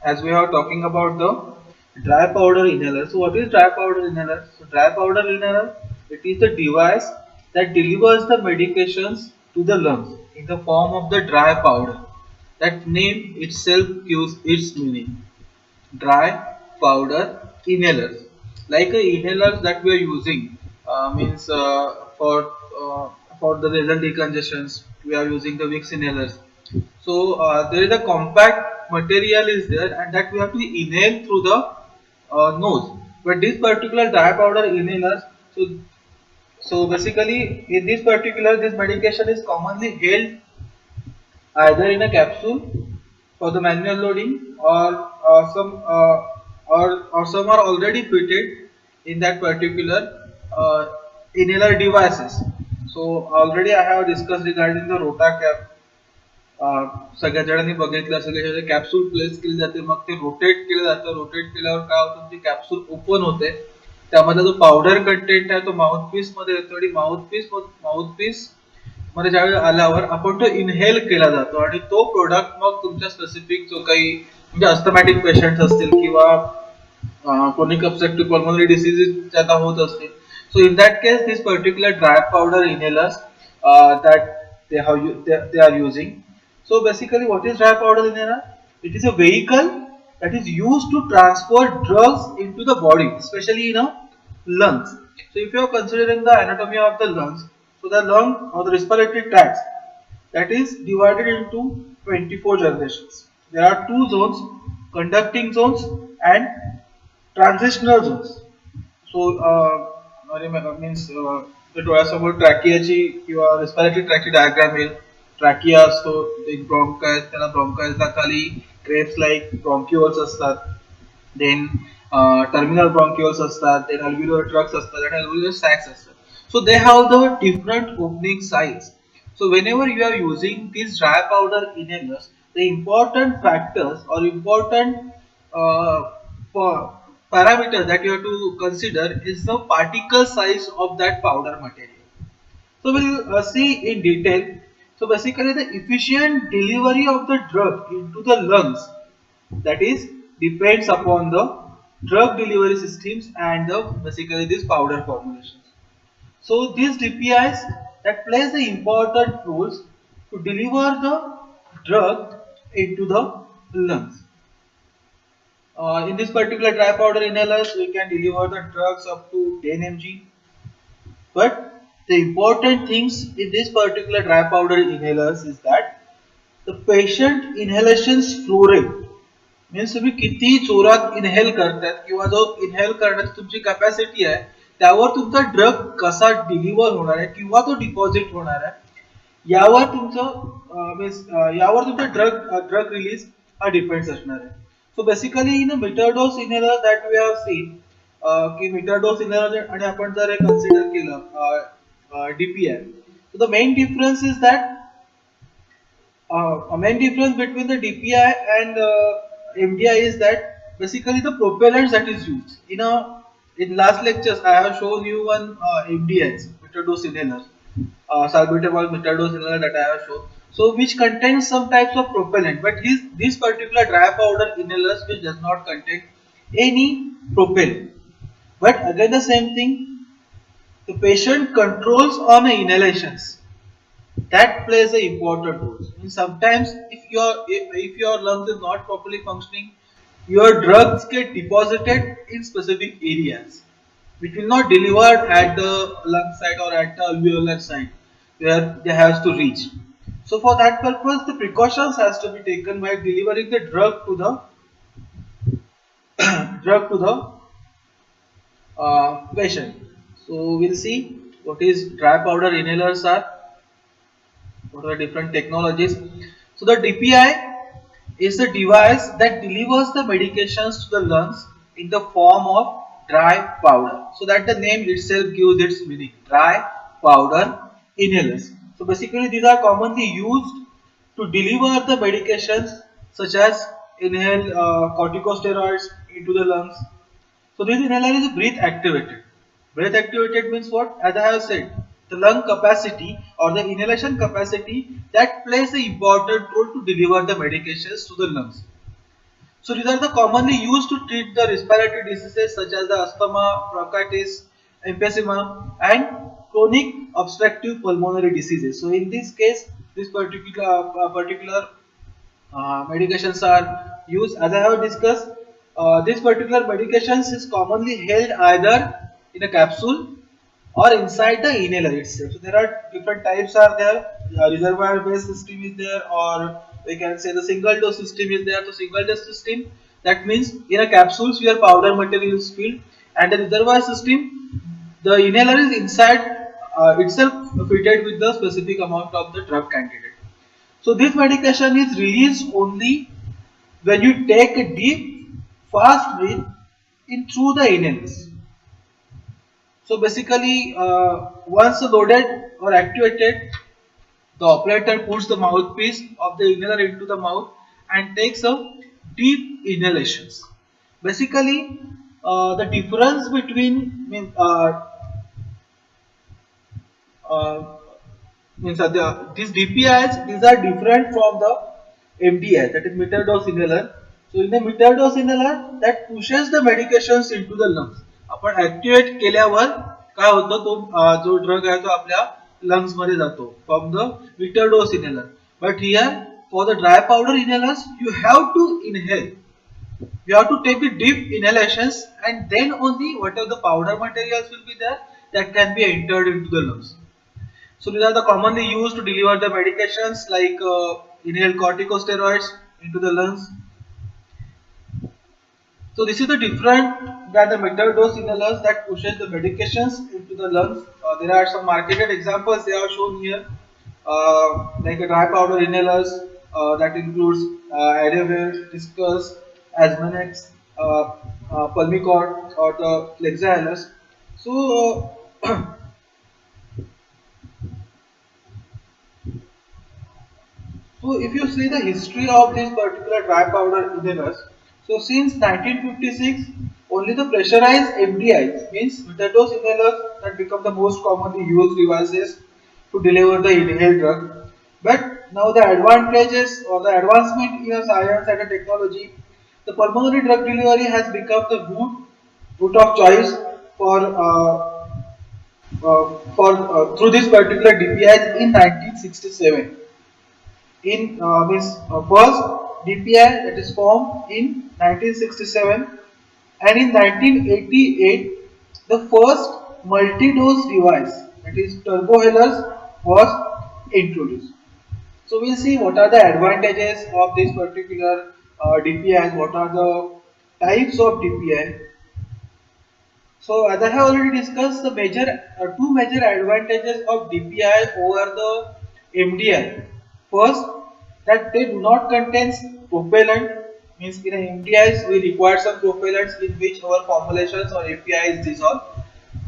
as we are talking about the dry powder inhaler. So what is dry powder inhaler? So dry powder inhaler, it is the device that delivers the medications to the lungs in the form of the dry powder. That name itself gives its meaning. Dry powder inhalers, like inhalers that we are using, means uh, for the nasal decongestions we are using the Vicks inhalers. So there is a compact material is there, and that we have to inhale through the nose. But this particular dry powder inhalers, so basically in this particular, this medication is commonly held either in a capsule for the manual loading, or some are already fitted in that particular inhaler devices. So already I have discussed regarding the rota cap. सगळ्या जणांनी बघितलं असेल त्याच्यामध्ये capsule place केली जाते, मग ते rotate केलं जातं. रोटेट केल्यावर काय होतं, ती कॅप्सूल ओपन होते, त्यामध्ये जो पावडर कंटेंट आहे तो माउथपीस मध्ये येतो, आणि माउथपीस मध्ये ज्यावेळी आल्यावर आपण तो इनहेल केला जातो, आणि तो प्रोडक्ट मग तुमच्या स्पेसिफिक जो काही म्हणजे अस्थमॅटिक पेशंट असतील किंवा chronic obstructive pulmonary diseases ज्यांना होत असतील. So in that case, this particular dry powder inhalers that they are using. So basically, what is dry powder inhaler? It is a vehicle that is used to transfer drugs into the body, especially in a lungs. So if you are considering the anatomy of the lungs, so the lung or the respiratory tract, that is divided into 24 generations. There are two zones: conducting zones and transitional zones. So means ते डोळ्यासमोर ट्रॅकियाची किंवा respiratory ट्रॅकची diagram येईल. Trachea असतो, एक ब्रॉन्काइल्स, त्याला ब्रॉन्काइल्सला खाली crabs like ब्रॉन्क्युअल्स असतात. Then terminal ब्रॉन्क्युअल्स असतात, देन अल्व्हिओलर ट्रक्स असतात, आणि अल्व्हिओलर सॅक्स असतात. So they have the different opening size. So whenever you are using these dry powder inhalers, the important factors or important uh, parameter that you have to consider is the particle size of that powder material. So we'll see in detail. So basically, the efficient delivery of the drug into the lungs, that is depends upon the drug delivery systems and the basically these powder formulations. So these DPIs that plays the important roles to deliver the drug into the lungs. In this particular dry powder inhalers, we can deliver the drugs up to 10 mg. But the important things in this particular dry powder inhalers is that the patient inhalations flow rate, means तुम्ही किती जोरात inhale करतायत किंवा जो inhale करण्याची तुमची capacity आहे त्यावर तुमचा ड्रग कसा डिलिव्हर होणार आहे किंवा तो डिपॉझिट होणार आहे यावर तुमचं मीन्स यावर तुमचा ड्रग रिलीज हा डिपेंड्स असणार आहे. So basically in metered dose inhaler that we have seen, की मीटर डोस इनहेलर आणि आपण जर हे कन्सिडर केलं DPI, so the main difference is that a main difference between the DPI and MDI is that basically the propellants that is used. In last lectures I have shown you one MDIs, metered dose inhaler, salbutamol metered dose inhaler that I have shown. So which contains some types of propellant, but this particular dry powder inhalers which does not contain any propellant. But again the same thing, the patient controls on inhalations, that plays an important role. And sometimes if your lungs is not properly functioning, your drugs get deposited in specific areas which will not delivered at the lung side or at the alveolar side where they have to reach. So for that purpose, the precautions has to be taken by delivering the drug to the drug to the patient. So we'll see what is dry powder inhalers are, what are the different technologies. So the DPI is the device that delivers the medications to the lungs in the form of dry powder. So that the name itself gives its meaning, dry powder inhalers. So basically these are commonly used to deliver the medications such as inhale corticosteroids into the lungs. So this inhaler is breath activated. Breath activated means what? As I have said, the lung capacity or the inhalation capacity that plays an important role to deliver the medications to the lungs. So these are the commonly used to treat the respiratory diseases such as the asthma, bronchitis, emphysema, and chronic obstructive pulmonary diseases. So in this case, this particular medications are used. As I have discussed, this particular medications is commonly held either in a capsule or inside the inhaler itself. So there are different types are there. Reservoir based system is there, or we can say the single dose system is there. So single dose system, that means in a capsules where powder material is filled, and the reservoir system, the inhaler is inside itself fitted with the specific amount of the drug candidate. So this medication is released only when you take a deep, fast breath in through the inhalers. So basically, once loaded or activated, the operator puts the mouthpiece of the inhaler into the mouth and takes a deep inhalations. Basically, the difference between uh, these DPIs, these are different from the MDI, that is meter dose inhaler. So in the meter dose inhaler, that pushes the medications into the lungs. आपण activate केल्यावर काय होतं, तो जो drug आहे तो आपल्या lungs मध्ये जातो from the metered dose inhaler. But here for the dry powder inhalers you have to inhale. You have to take the deep inhalations, and then only whatever the powder materials will be there, that can be entered into the lungs. So these are the commonly used to deliver the medications like inhaled corticosteroids into the lungs. So this is the different than the metered dose inhalers that pushes the medications into the lungs. There are some marketed examples they are shown here, like a dry powder inhalers that includes Adavir, Discus, Asmanex, Pulmicort, or the Flexalis. So So if you see the history of this particular dry powder inhalers, so since 1956, only the pressurized MDIs, means metered-dose inhalers, that become the most commonly used devices to deliver the inhaled drug. But now the advantages or the advancement in science and the technology, the pulmonary drug delivery has become the route of choice for through this particular DPIs in 1967. In means first DPI that is formed in 1967, and in 1988 the first multi-dose device, that is turbohalers, was introduced. So we'll see what are the advantages of this particular DPIs, what are the types of DPI. So as I have already discussed, the two major advantages of DPI over the MDI. First, that they do not contain propellant, means in MDIs we require some propellants in which our formulations or API is dissolved.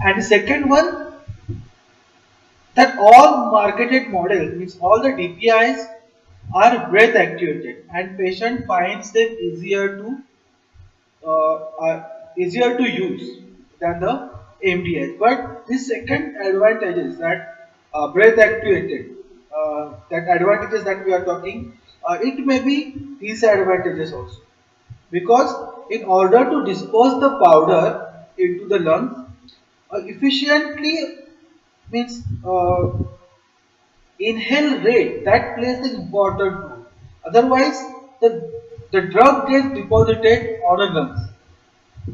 And the second one, that all marketed models, means all the DPIs are breath actuated, and patient finds them easier to use than the MDS. But this second advantage is that breath actuated, that advantages that we are talking, it may be disadvantages also, because in order to disperse the powder into the lungs efficiently, means inhale rate that plays an important role. Otherwise, the drug gets deposited on the lungs.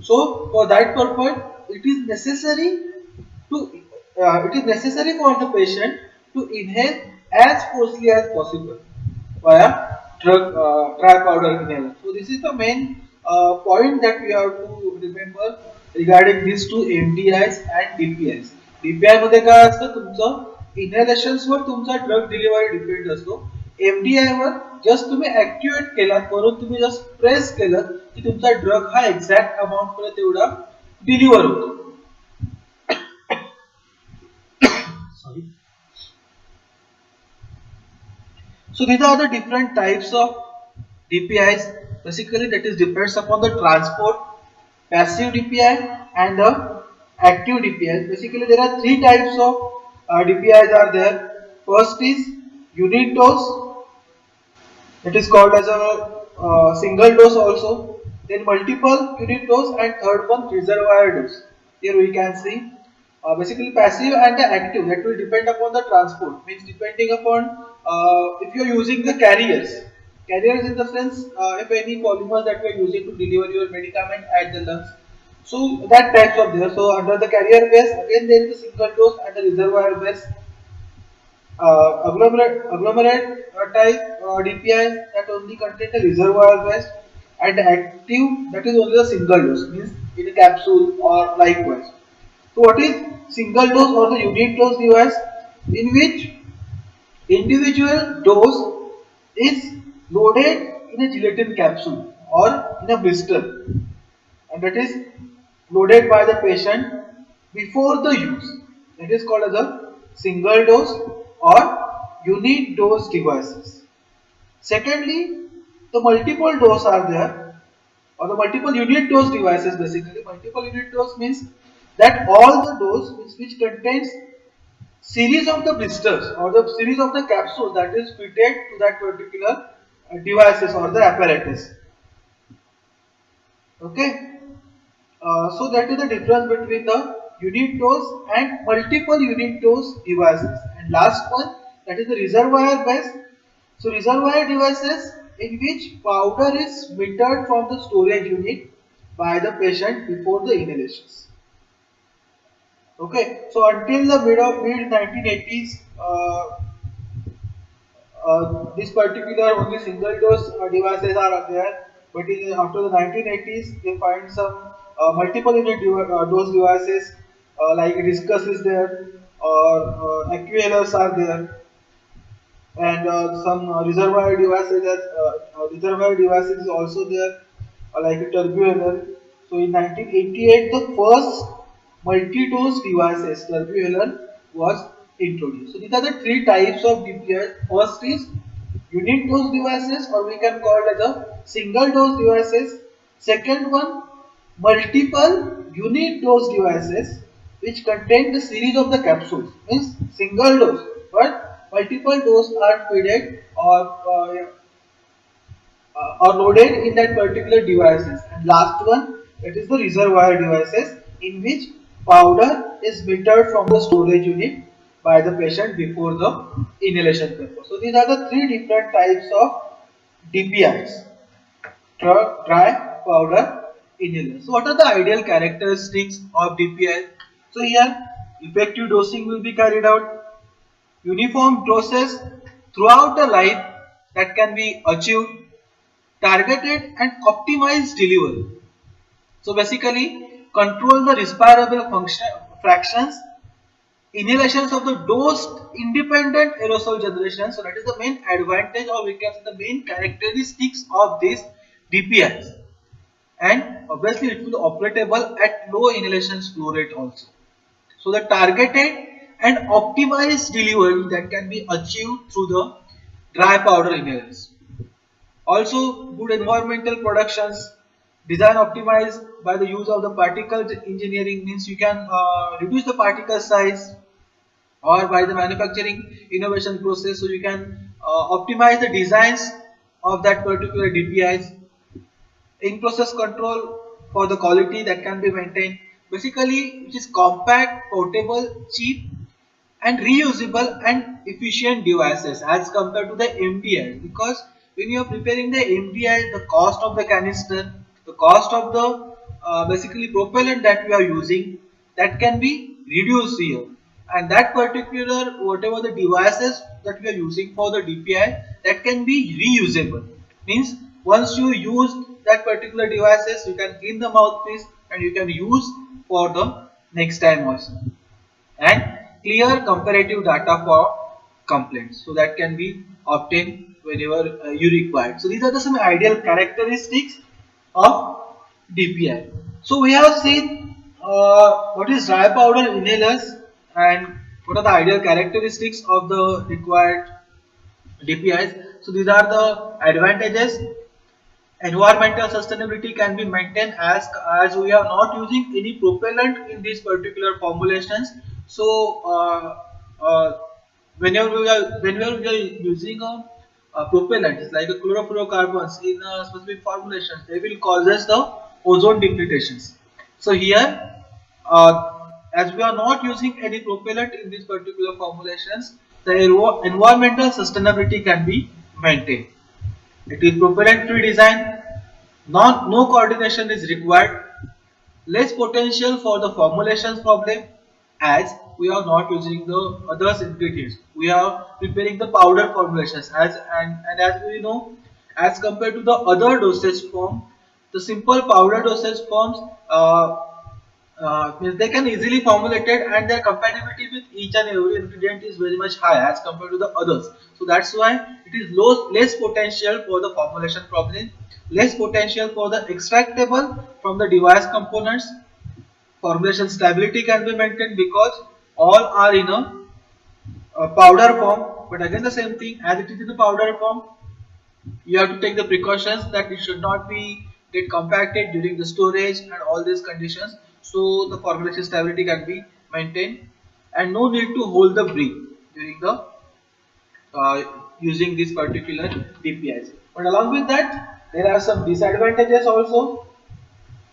So for that purpose, it is necessary to it is necessary for the patient to inhale as forcefully as possible via dry powder inhaler. So this is the main point that we have to remember regarding these two MDIs and DPIs. DPI मध्ये काय असतं, तुमचं इनहेलेशन्स वर तुमचा drug delivery depend असतो. MDI were just तुम्ही activate केलात, वरून तुम्ही जस्ट प्रेस केलं की तुमचा ड्रग हा एक्झॅक्ट अमाउंट पर्यंत एवढा डिलिव्हर होतो. Sorry. So these are the different types of DPIs. Basically, that is depends upon the transport, passive DPI and the active DPIs. Basically, there are three types of DPIs are there. First is unit dose. It is called as a single dose also, then multiple unit dose, and third one reservoir dose. Here we can see basically passive and the active, that will depend upon the transport, means depending upon if you are using the carriers in the sense if any polymers that we are using to deliver your medicament at the lungs. So that types of there. So under the carrier base again there is a single dose and the reservoir base. Agglomerate type DPIs that only contain the reservoir waste, and active that is only the single dose, means in a capsule or likewise. So what is single dose or the unit dose device, in which individual dose is loaded in a gelatin capsule or in a blister, and that is loaded by the patient before the use. That is called as a single dose or unit dose devices. Secondly, the multiple dose are there, or the multiple unit dose devices. Basically multiple unit dose means that all the dose which contains series of the blisters or the series of the capsule that is fitted to that particular devices or the apparatus. Okay. So that is the difference between the unit dose and multiple unit dose devices. And last one, that is the reservoir base. So reservoir devices in which powder is metered from the storage unit by the patient before the inhalations. Okay, so until the mid 1980s, this particular only single dose devices are there, but after the 1980s they find some multiple unit dose devices like discus is there, or aquelars are there, and some reservoir devices is also there, like a turbular. So in 1988 the first multi-dose devices turbular was introduced. So these are the three types of DPI. First is unit dose devices, or we can call it as a single dose devices. Second one, multiple unit dose devices which contain the series of the capsules, means single dose but multiple dose are fed or loaded in that particular devices. And last one, that is the reservoir devices in which powder is metered from the storage unit by the patient before the inhalation purpose. So these are the three different types of DPIs: dry powder inhaler. So what are the ideal characteristics of DPI? So here effective dosing will be carried out, uniform doses throughout the life that can be achieved, targeted and optimized delivery. So basically control the respirable function fractions, inhalations of the dosed independent aerosol generation. So that is the main advantage, or we can say the main characteristics of these DPIs. And obviously it will operatable at low inhalation flow rate also. So the targeted and optimized delivery that can be achieved through the dry powder inhalers. Also good environmental productions, design optimized by the use of the particle engineering, means you can reduce the particle size, or by the manufacturing innovation process, so you can optimize the designs of that particular DPIs. In process control for the quality that can be maintained, basically which is compact, portable, cheap and reusable and efficient devices as compared to the MDI, because when you are preparing the MDI, the cost of the canister, the cost of the basically propellant that we are using, that can be reduced here, and that particular whatever the devices that we are using for the DPI, that can be reusable, means once you use that particular devices, you can clean the mouthpiece and you can use for the next time also, and clear comparative data for complaints, so that can be obtained whenever you require. So these are the some ideal characteristics of DPI. So we have seen what is dry powder inhalers and what are the ideal characteristics of the required DPIs. So these are the advantages. Environmental sustainability can be maintained as we are not using any propellant in these particular formulations. So whenever we are using a propellants like a chlorofluorocarbons in a specific formulation, they will causes the ozone depletations. So here, as we are not using any propellant in these particular formulations, the environmental sustainability can be maintained. It is propellant free design, no coordination is required, less potential for the formulations problem as we are not using the other ingredients. We are preparing the powder formulations and as we know, as compared to the other dosage form, the simple powder dosage forms means they can easily formulate it and their compatibility with each and every ingredient is very much high as compared to the others. So that's why it is less potential for the formulation problem, less potential for the extractable from the device components. Formulation stability can be maintained because all are in a powder form. But again the same thing, as it is in the powder form, you have to take the precautions that it should not be get compacted during the storage and all these conditions, so the formulation stability can be maintained and no need to hold the brick during the uh, using this particular DPIs. But along with that, there are some disadvantages also,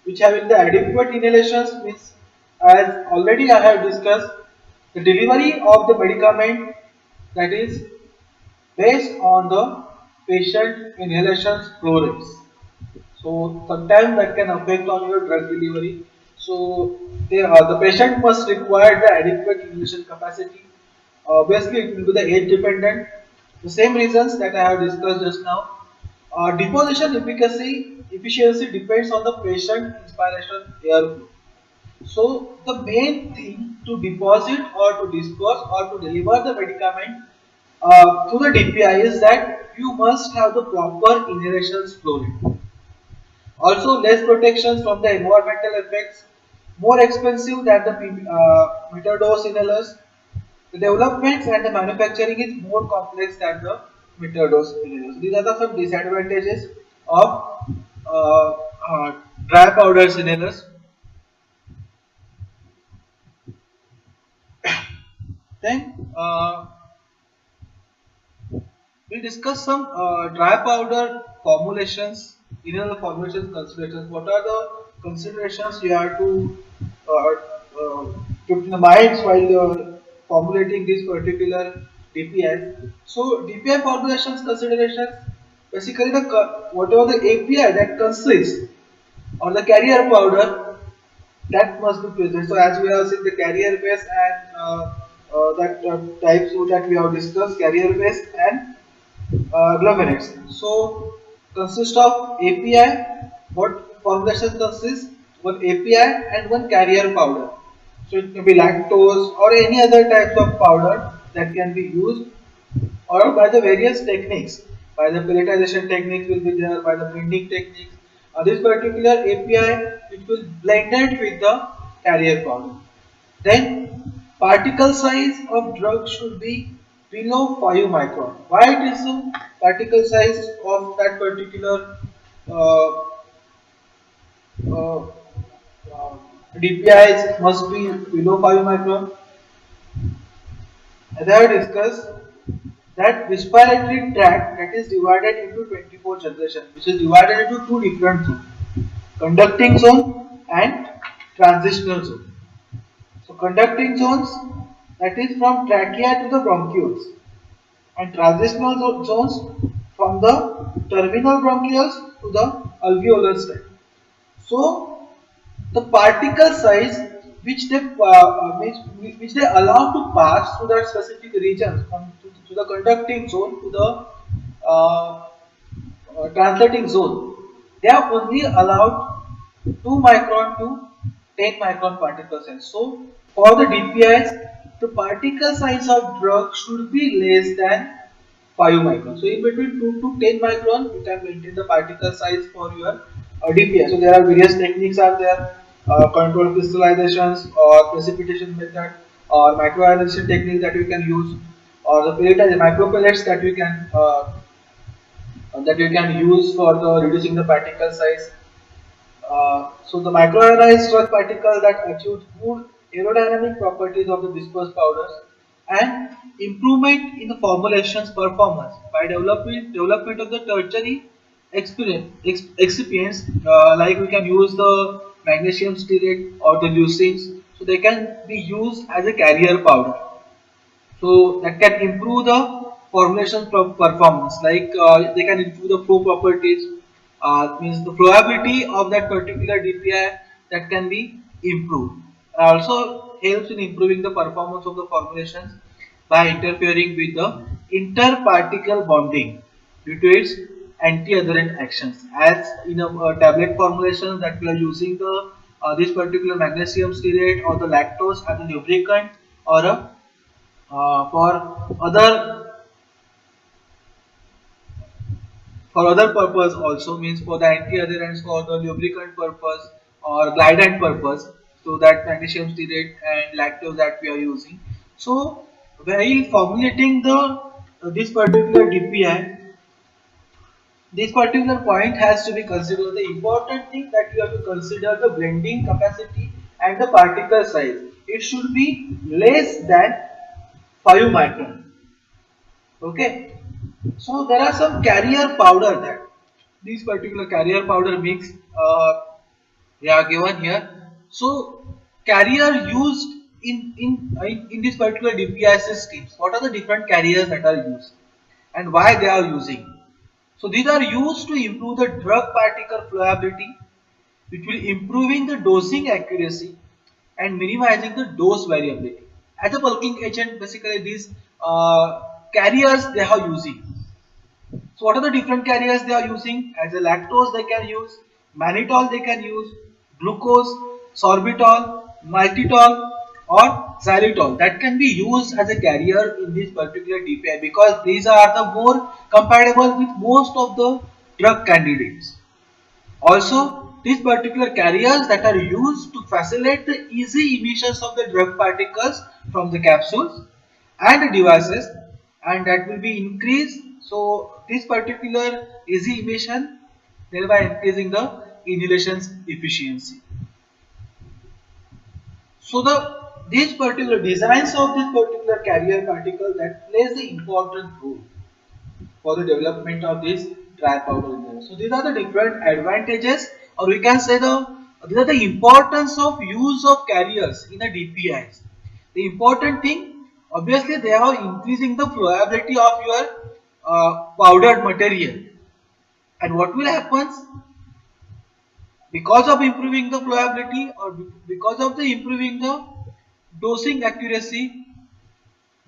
which having the adequate inhalations means, as already I have discussed, the delivery of the medicament, that is based on the patient inhalations flow rates. So sometimes that can affect on your drug delivery. So the patient must require the adequate inhalation capacity. Obviously, it will be the age dependent. The same reasons that I have discussed just now. Deposition efficiency depends on the patient inspiration airflow. So the main thing to deposit or to disperse or to deliver the medicament through the DPI is that you must have the proper inhalation flow rate. Also, less protections from the environmental effects, more expensive than the meter dose inhalers. The developments and the manufacturing is more complex than the meter dose inhalers. These are the some disadvantages of uh, uh, dry powder inhalers. Then we discuss some dry powder formulations, inner formulations considerations. What are the considerations you have to uh, keep in the mind while you're formulating this particular DPI? So DPI formulations considerations, basically whatever the API that consists or the carrier powder that must be present. So as we have seen the carrier base and that types that we have discussed, carrier base and agglomerates. So consist of API. What formulation consists? One API and one carrier powder. So it can be lactose or any other types of powder that can be used, or by the various techniques. By the pelletization techniques will be there, by the blending techniques. This particular API it will blended with the carrier powder. Then particle size of drug should be below 5 micron. Why it is so? Particle size of that particular uh, uh, uh, DPIs must be below 5 micron. As I have discussed, that respiratory tract that is divided into 24 generations, which is divided into two different zones, conducting zone and transitional zone. So conducting zones, that is from trachea to the bronchioles, and transitional zones from the terminal bronchioles to the alveolar side. So the particle size which they allow to pass through that specific region from to the conducting zone to the uh, translating zone, they are only allowed 2 micron to 10 micron particle size. So for the DPIs, the particle size of drug should be less than 5 micron. So in between 2 to 10 micron, you can maintain the particle size for your DPI. So there are various techniques are there, control crystallizations or precipitation method or microionization technique that you can use, or the pelletized micropellets that you can use for the reducing the particle size. So the microionized drug particle that achieve good aerodynamic properties of the dispersed powders. and improvement in the formulation's performance by development of the tertiary excipients, like we can use the magnesium stearate or the leucines, so they can be used as a carrier powder, so that can improve the formulation performance, like they can improve the flow properties, means the flowability of that particular DPI that can be improved. Also helps in improving the performance of the formulations by interfering with the interparticle bonding due to its anti-adherent actions. As in a tablet formulation that we are using the this particular magnesium stearate or the lactose as a lubricant, or a for other purpose also, means for the anti-adherence, for the lubricant purpose or glidant purpose, so that magnesium stearate and lactose that we are using. So while formulating the this particular DPI, this particular point has to be considered. The important thing that you have to consider the blending capacity and the particle size. It should be less than 5 micron. Okay, so there are some carrier powder that these particular carrier powder mix they are given here. So carrier used in this particular DPI systems. What are the different carriers that are used and why they are using? So these are used to improve the drug particle flowability, which will improving the dosing accuracy and minimizing the dose variability. As a bulking agent, basically these carriers they are using. So what are the different carriers they are using? As a lactose they can use, mannitol they can use, glucose, sorbitol, maltitol or xylitol that can be used as a carrier in this particular DPI, because these are the more compatible with most of the drug candidates. Also, these particular carriers that are used to facilitate the easy emissions of the drug particles from the capsules and the devices, and that will be increased. So, this particular easy emission thereby increasing the inhalation's efficiency. So, these particular designs of this particular carrier particle that plays the important role for the development of this dry powder in there. So these are the different advantages, or we can say these are the importance of use of carriers in a DPIs. The important thing, obviously, they are increasing the flowability of your powdered material. And what will happen because of improving the flowability, or because of the improving the dosing accuracy,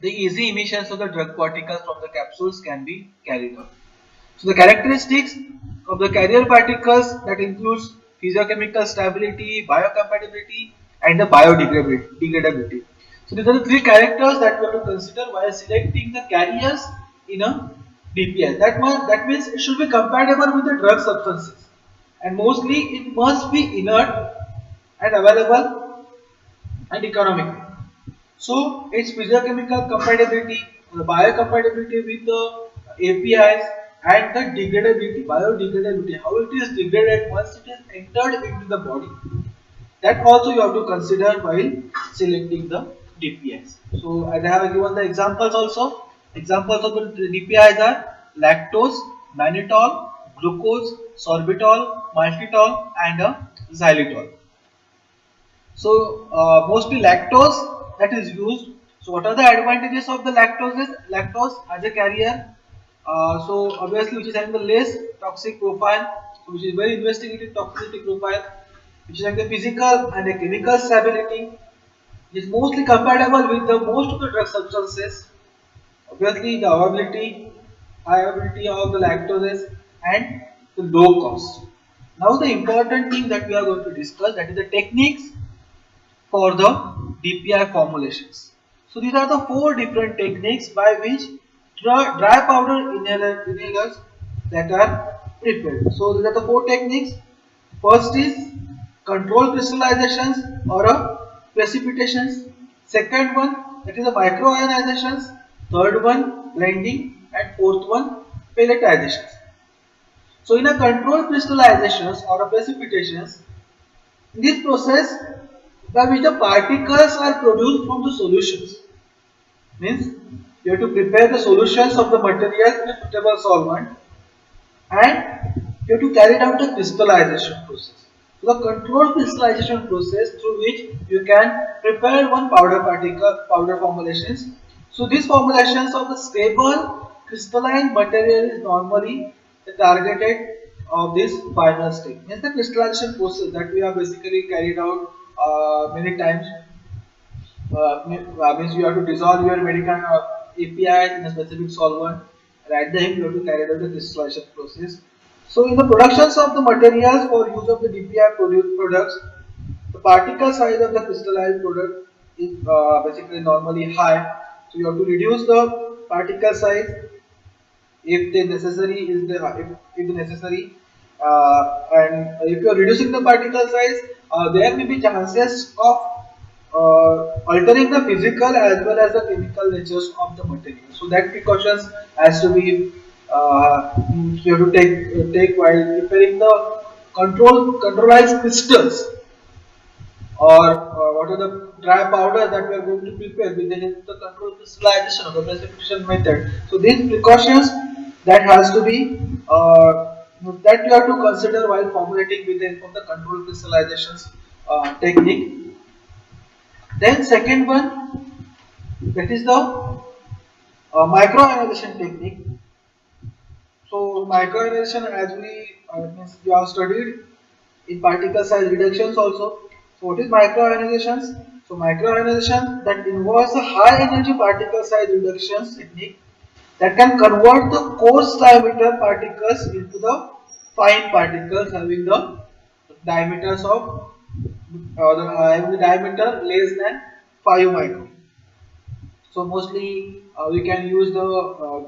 the easy emissions of the drug particles from the capsules can be carried out. So the characteristics of the carrier particles that includes physiochemical stability, biocompatibility and the biodegradability. So these are the three characters that we have to consider while selecting the carriers in a DPI. That means it should be compatible with the drug substances, and mostly it must be inert and available and economic. So its physiochemical compatibility, the biocompatibility with the APIs, and the degradability, biodegradability, how it is degraded once it is entered into the body. That also you have to consider while selecting the DPIs. So as I have given the examples also. Examples of the DPIs are lactose, mannitol, glucose, sorbitol, maltitol, and xylitol. So mostly lactose that is used. So what are the advantages of the lactose? Is lactose as a carrier. So obviously which is having the less toxic profile, so which is very investigative toxicity profile, which is having the physical and the chemical stability. It is mostly compatible with the most of the drug substances. Obviously the availability of the lactoses and the low cost. Now the important thing that we are going to discuss, that is the techniques for the DPI formulations. So these are the four different techniques by which dry powder inhalers that are prepared. So these are the four techniques. First is control crystallizations or precipitations. Second one, that is the microionizations. Third one, blending, and fourth one, pelletizations. So in a controlled crystallizations or precipitations, in this process by which the particles are produced from the solutions. Means you have to prepare the solutions of the material in a suitable solvent, and you have to carry out the crystallization process. So the controlled crystallization process through which you can prepare one powder particle, powder formulations. So these formulations of the stable crystalline material is normally the targeted of this final stage. Means the crystallization process that we have basically carried out many times. Means you have to dissolve your medical API in a specific solvent, and at the end you have to carry out the crystallization process. So in the productions of the materials for use of the DPI produced products, the particle size of the crystallized product is basically normally high. So you have to reduce the particle size if the necessary is the if the necessary, and if you are reducing the particle size, there may be chances of altering the physical as well as the chemical natures of the material. So that precautions has to be you have to take while preparing the controllized crystals, or what are the dry powder that we are going to prepare with the help of the control crystallization of the precipitation method. So these precautions that has to be that you have to consider while formulating with the help of the control crystallizations technique. Then second one, that is the microionization technique. So microionization, as we have studied in particle size reductions also. So what is microionizations? So microionization that involves a high energy particle size reductions technique that can convert the coarse diameter particles into the fine particles having the diameters of having the diameter less than 5 micron. So mostly we can use the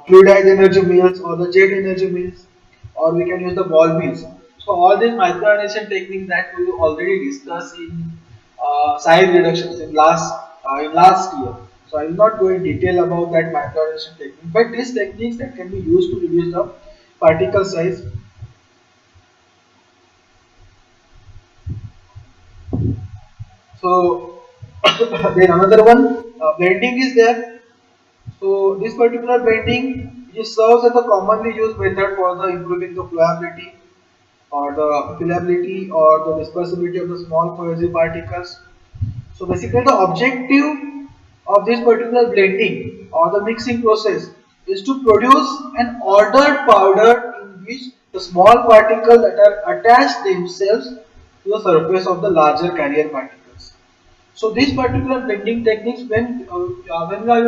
fluidized energy mills or the jet energy mills, or we can use the ball mills. So all these microionization techniques that we already discussed in size reductions in last year. So I will not go in detail about that microionization technique, but these techniques that can be used to reduce the particle size. So then another one, blending is there. So this particular blending it serves as a commonly used method for the improving the flowability or the fillability or the dispersibility of the small cohesive particles. So basically the objective of this particular blending or the mixing process is to produce an ordered powder in which the small particles that are attached themselves to the surface of the larger carrier particles. So these particular blending techniques, when we are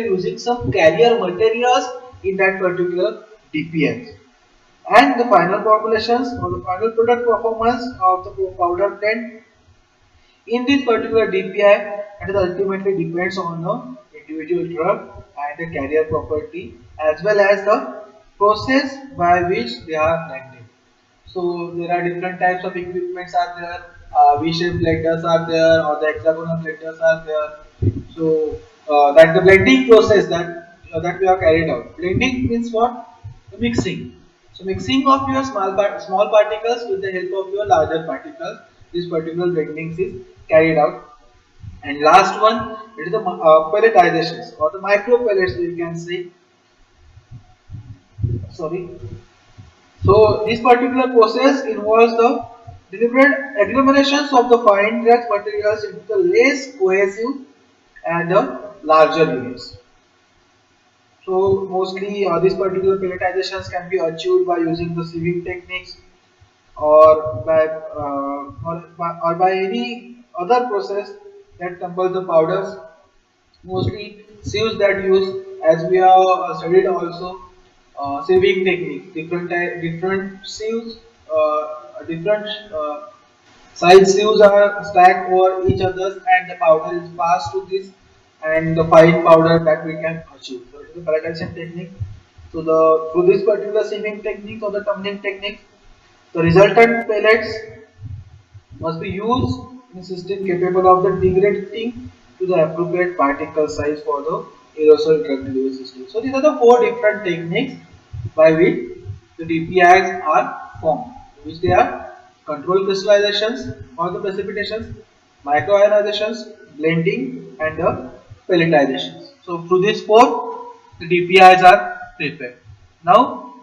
using some carrier materials in that particular DPX, and the final formulations or the final product performance of the powder blend in this particular DPI, it ultimately depends on the individual drug and the carrier property as well as the process by which they are blended. So there are different types of equipments are there. V-shaped blenders are there, or the hexagonal blenders are there. So that the blending process that we have carried out. Blending means what? The mixing. So mixing of your small particles with the help of your larger particles. This particular blending is carried out. And last one, it is the pelletizations or the micro pellets. You can say. Sorry. So this particular process involves the deliberate agglomerations of the fine grained materials into the less cohesive and the larger units. So mostly these particular pelletizations can be achieved by using the sieving techniques or by any other process that tumbles the powders. Mostly sieves that use, as we have studied also, sieving technique. Different sieves, different side sieves are stacked over each others, and the powder is passed to this, and the fine powder that we can achieve. So it is a pelletization technique. So the through this particular sieving technique or the tumbling technique, the resultant pellets must be used in a system capable of the degrading to the appropriate particle size for the aerosol drug delivery system. So these are the four different techniques by which the DPIs are formed, which they are controlled crystallizations or the precipitations, microionizations, blending, and the pelletization. So through these four, the DPIs are prepared. Now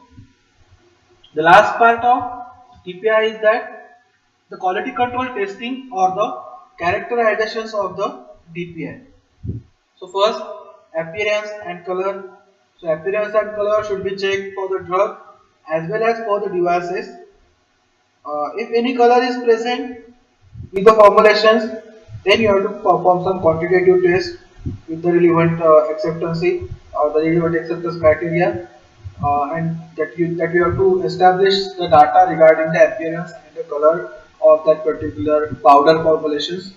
the last part of DPI is that the quality control testing or the characterizations of the DPI. So first, appearance and color. So appearance and color should be checked for the drug as well as for the devices. If any color is present with the formulations, then you have to perform some quantitative test with the relevant acceptance or the relevant acceptance criteria, and that you have to establish the data regarding the appearance and the color of that particular powder formulations.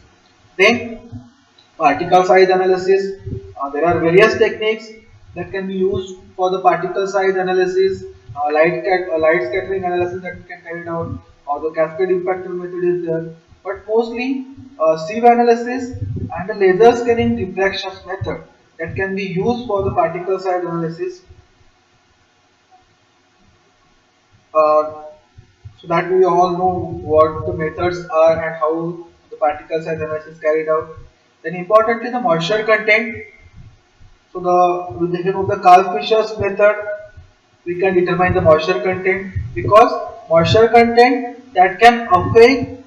Then particle size analysis. There are various techniques that can be used for the particle size analysis. Light scattering analysis that we can carry out, or the cascade impactor method is there. But mostly, sieve analysis and the laser scanning diffractions method that can be used for the particle size analysis. Uh, so that we all know what the methods are and how the particle size analysis is carried out. Then importantly, the moisture content. So with the help of the Carl-Fisher's method, we can determine the moisture content, because moisture content that can affect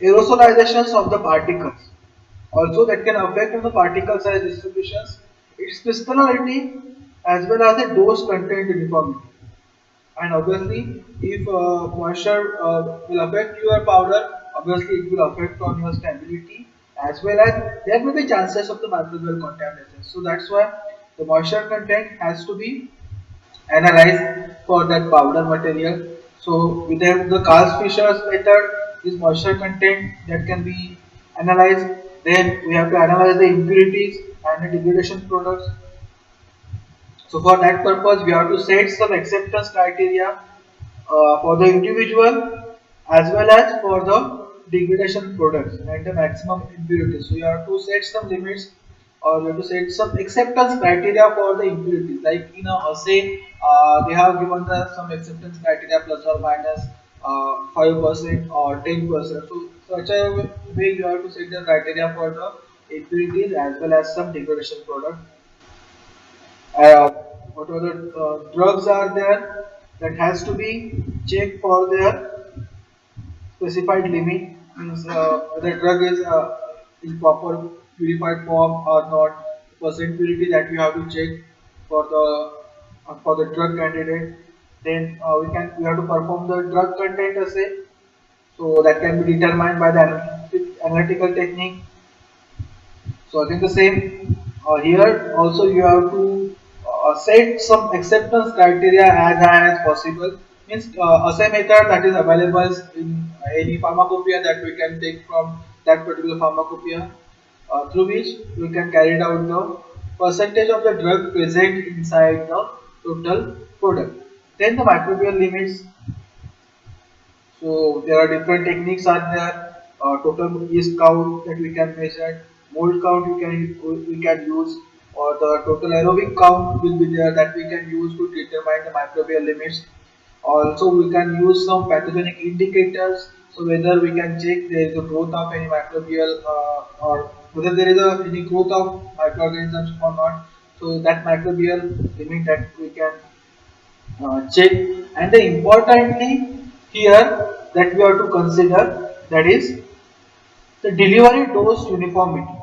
aerosolizations of the particles. Also, that can affect on the particle size distributions, its crystallinity, as well as the dose content uniformity. And obviously, if moisture will affect your powder, obviously it will affect on your stability, as well as there may be chances of the microbial contamination. So that's why the moisture content has to be analyzed for that powder material. So with the Carl Fisher's method, this moisture content that can be analyzed. Then we have to analyze the impurities and the degradation products. So for that purpose, we have to set some acceptance criteria for the individual as well as for the degradation products and the maximum impurity. So you have to set some limits, or you have to set some acceptance criteria for the impurities. Like in a assay, they have given some acceptance criteria plus or minus 5% or 10%. So such a way you have to set the criteria for the impurities as well as some degradation product. uh, what other drugs are there that has to be checked for their specified limit, means whether drug is in proper purified form or not, percent purity that we have to check for the drug candidate. Then we have to perform the drug content assay, so that can be determined by the analytical technique. So again the same, here also you have to set some acceptance criteria as high as possible. Means assay method that is available in any pharmacopoeia that we can take from that particular pharmacopoeia, through which we can carry out the percentage of the drug present inside the total product. Then the microbial limits. So there are different techniques are there. Total yeast count that we can measure, mold count we can use, or the total aerobic count will be there that we can use to determine the microbial limits. Also, we can use some pathogenic indicators. So whether we can check there is a growth of any microbial or whether there is any growth of microorganisms or not. So that microbial limit that we can check. And the importantly here that we have to consider, that is the delivery dose uniformity.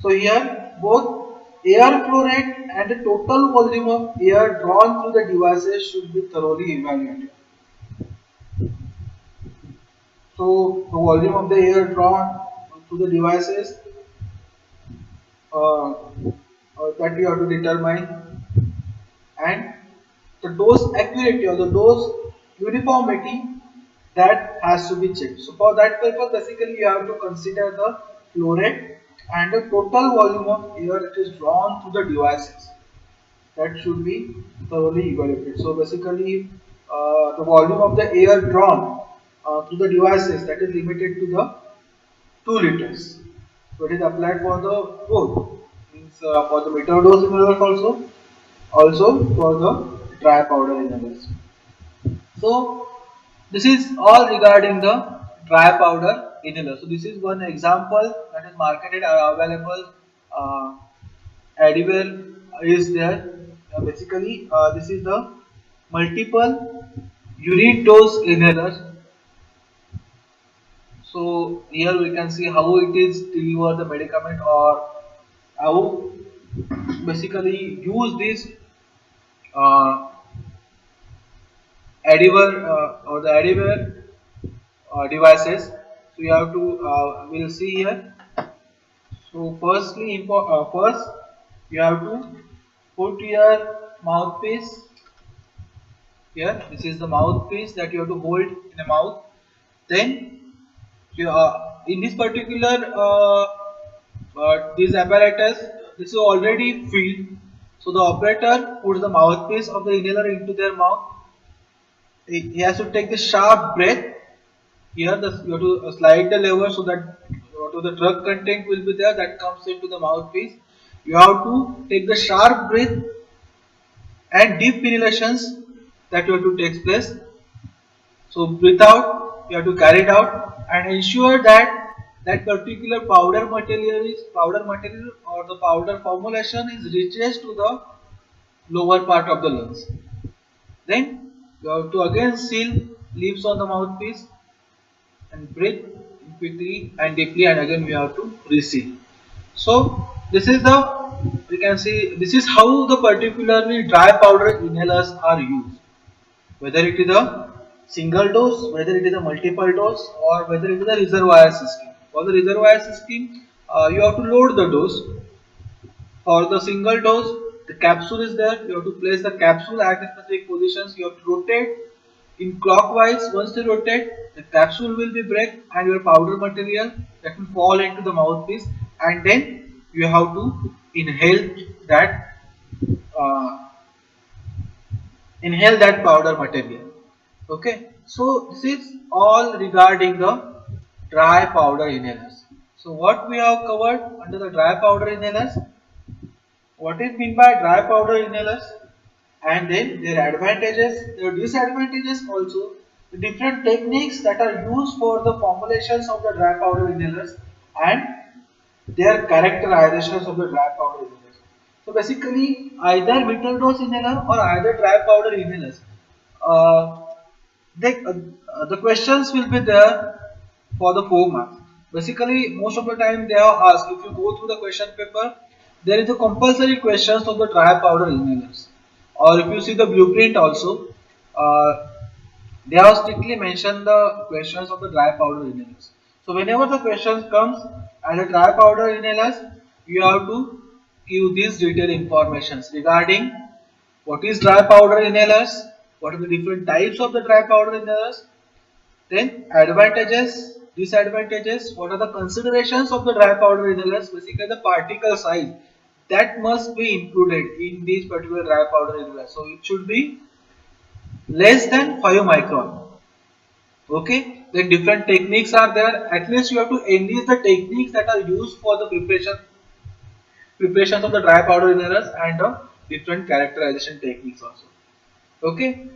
So here both air flow rate and the total volume of air drawn through the devices should be thoroughly evaluated. So the volume of the air drawn through the devices, uh, that you have to determine, and the dose accuracy or the dose uniformity that has to be checked. So for that purpose, basically you have to consider the flow rate and the total volume of air that is drawn through the devices. That should be thoroughly evaluated. So basically, the volume of the air drawn through the devices, that is limited to the 2 liters. So it is applied for the both, means for the metered dose inhalers also for the dry powder inhalers. So this is all regarding the dry powder inhaler. So this is one example that is marketed available uh, Adware is there. Basically, this is the multiple unit dose inhaler. So here we can see how it is deliver the medicament, or how basically use this uh, Adware or the Adware devices. So you have to we'll see here. So first you have to put your mouthpiece here. This is the mouthpiece that you have to hold in the mouth. Then in this particular this apparatus, this is already filled. So the operator puts the mouthpiece of the inhaler into their mouth. He has to take the sharp breath. Here you have to slide the lever so that the drug content will be there that comes into the mouthpiece. You have to take the sharp breath and deep inhalations that you have to take place. So breathe out, you have to carry it out and ensure that that particular powder material or the powder formulation is reaches to the lower part of the lungs. Then you have to again seal leaves on the mouthpiece and breathe quickly and deeply, and again we have to reseal. So this is the, we can see, this is how the particularly dry powder inhalers are used, whether it is a single dose, whether it is a multiple dose, or whether it is a reservoir system. For the reservoir system, you have to load the dose. For the single dose, the capsule is there. You have to place the capsule at the specific positions. You have to rotate in clockwise. Once you rotate, the capsule will be break and your powder material that will fall into the mouthpiece, and then you have to inhale that uh, powder material. Okay, so this is all regarding the dry powder inhalers. So what we have covered under the dry powder inhalers, what is meant by dry powder inhalers, and then their advantages, their disadvantages also, the different techniques that are used for the formulations of the dry powder inhalers, and their characterizations of the dry powder inhalers. So basically either middle dose inhaler or either dry powder inhalers, uh, the questions will be there for the 4 marks. Basically, most of the time they are asked, if you go through the question paper, there is a compulsory questions of the dry powder inhalers. Or if you see the blueprint also, uh, they have strictly mentioned the questions of the dry powder inhalers. So whenever the questions comes and the dry powder inhalers, you have to give these detailed informations regarding what is dry powder inhalers, what are the different types of the dry powder inhalers, then advantages, disadvantages, what are the considerations of the dry powder inhalers, basically the particle size that must be included in these particular dry powder inhalers. So it should be less than 5 micron. Okay, then different techniques are there. At least you have to enlist the techniques that are used for the preparations of the dry powder inhalers, and the different characterization techniques also. Okay,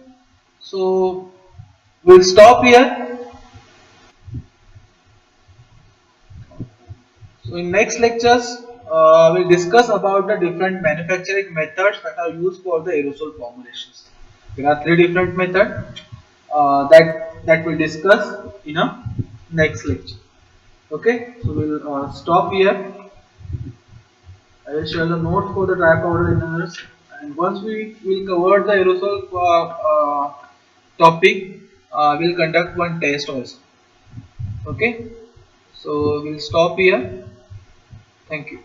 so we'll stop here. So in next lectures, we'll discuss about the different manufacturing methods that are used for the aerosol formulations. There are 3 different methods that we'll discuss in a next lecture. Okay, so we'll stop here. I will share the note for the dry powder inhalers, and once we will cover the aerosol topic, we'll conduct one test also. Okay, so we'll stop here. Thank you.